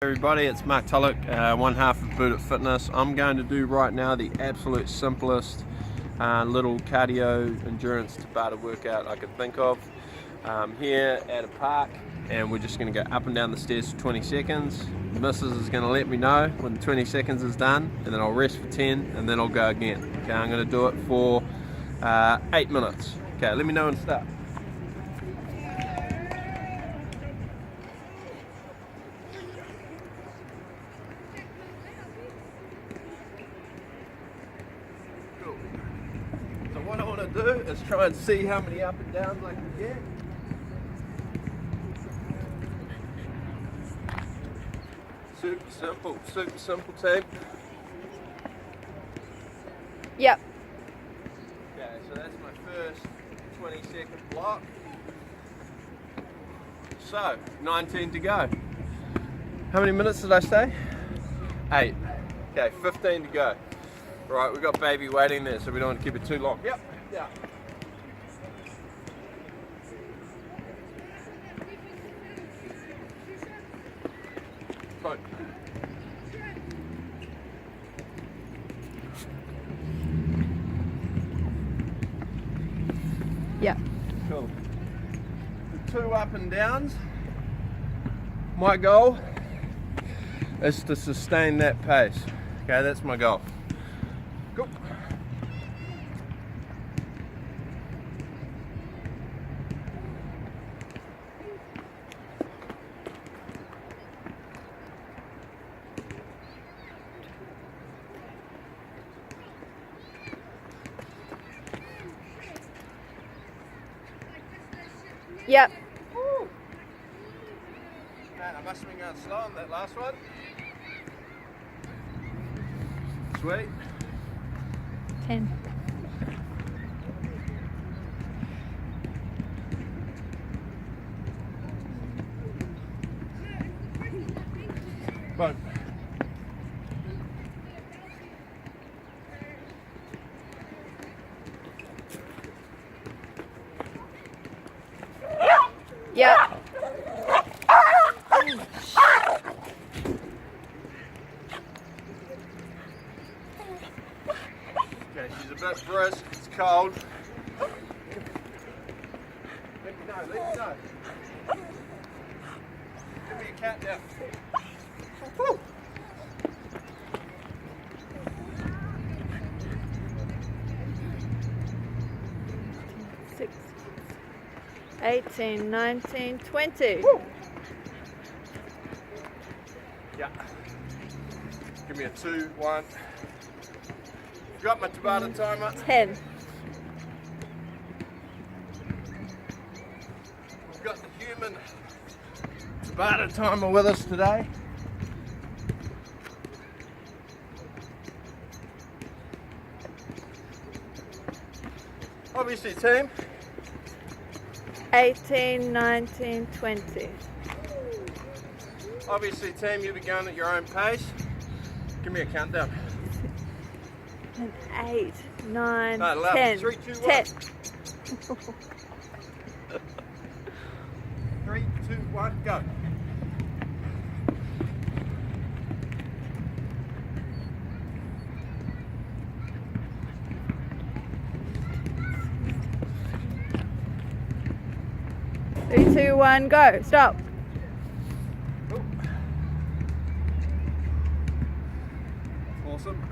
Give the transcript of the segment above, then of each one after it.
Everybody, it's Mark Tulloch, one half of Boot Fitness. I'm going to do right now the absolute simplest little cardio endurance Tabata workout I could think of here at a park, and we're just going to go up and down the stairs for 20 seconds. The missus is going to let me know when the 20 seconds is done, and then I'll rest for 10 and then I'll go again. Okay, I'm going to do it for 8 minutes. Okay, let me know when to start. So what I want to do is try and see how many up and downs I can get. Super simple team. Yep. Okay, so that's my first 20-second block. So, 19 to go. How many minutes did I say? 8. Okay, 15 to go. Right, we've got baby waiting there, so we don't want to keep it too long. Yep, yeah. Fine. Yep. Cool. The 2 up and downs. My goal is to sustain that pace. Okay, that's my goal. Cool. Yep. Woo. Man, I must have been going slow on that last one. Sweet. 10. Boom. Yep. Okay, she's a bit brisk, it's cold. Let me know. Give me a countdown. Woo. Six, 18, 19, 20. Woo. Yeah. Give me a 2, 1. Got my Tabata timer. 10. We've got the human Tabata timer with us today. Obviously, team. 18, 19, 20. Obviously, team, you'll be going at your own pace. Give me a countdown. And 8, 9, No, 11. 10. 3, 2, 1. 10. 3, 2, 1, go. Three, 2, 1, go. Stop. Cool. Awesome.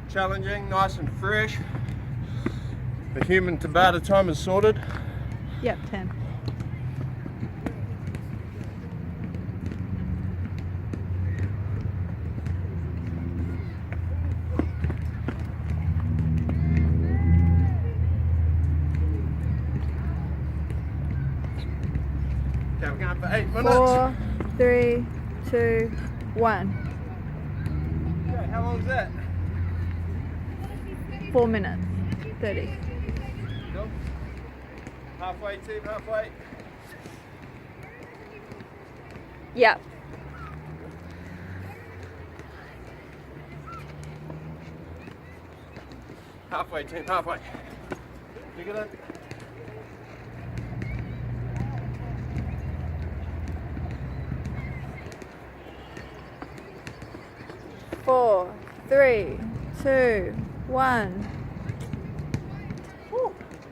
Challenging, nice and fresh. The human Tabata time is sorted. Yep, 10. Okay, we're going for 8 minutes. 4, 3, 2, 1. Okay, how long is that? 4 minutes. 30. Cool. Halfway, team, halfway. Yep. Halfway, team, halfway. You get it? 4, 3, 2, 1.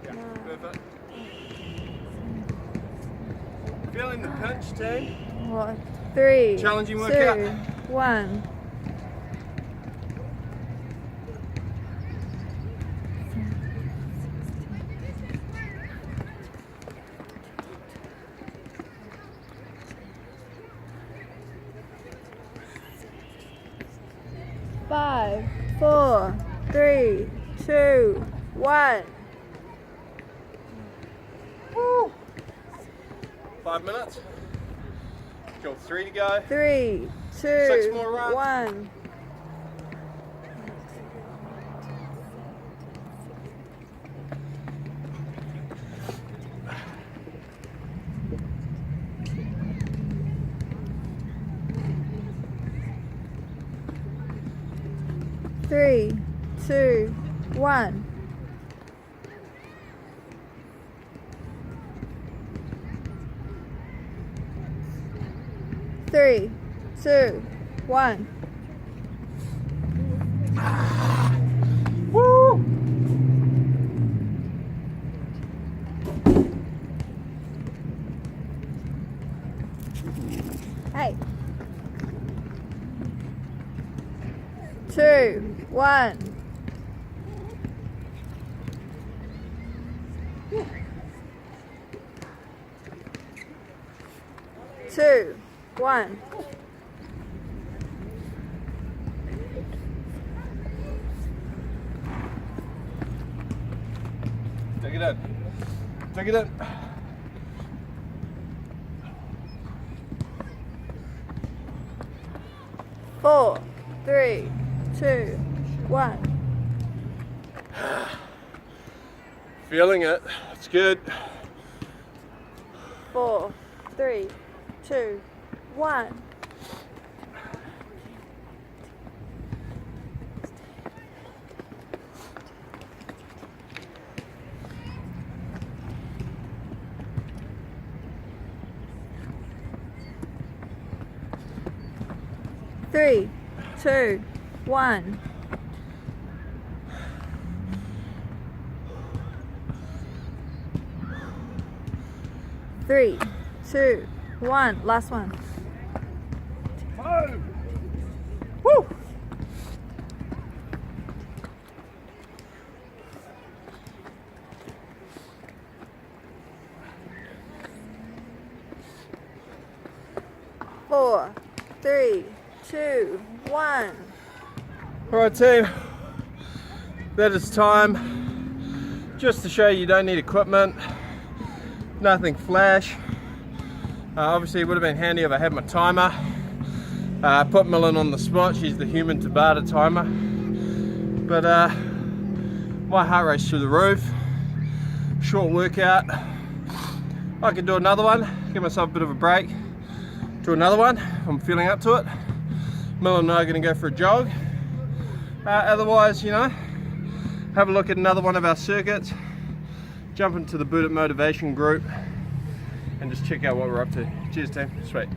Yeah, perfect. Feeling the pinch, team? 3, Challenging 2, workout. 1. Five, 4, 3, 2, 1. Woo. 5 minutes. Got 3 to go. 3, 6 2, more runs. 1. Three, 2, 1. 3, 2, 1. Woo! Hey. 2, 1. Two, 1. Take it in. Take it in. 4, 3, 2, 1. Feeling it. It's good. 4, 3, 2, 1. Three, 2, 1. 3, 2, 1. Last one. Whoa. Woo! Four, 3, 2, 1. Alright team, that is time. Just to show you don't need equipment, nothing flash. Obviously it would have been handy if I had my timer. Put Millen on the spot, she's the human tabata timer. But my heart rate's through the roof. Short workout. I could do another one, give myself a bit of a break. Do another one, I'm feeling up to it. Millen and I are going to go for a jog. Otherwise, you know, have a look at another one of our circuits, jump into the Boot It Motivation group, and just check out what we're up to. Cheers team, sweet.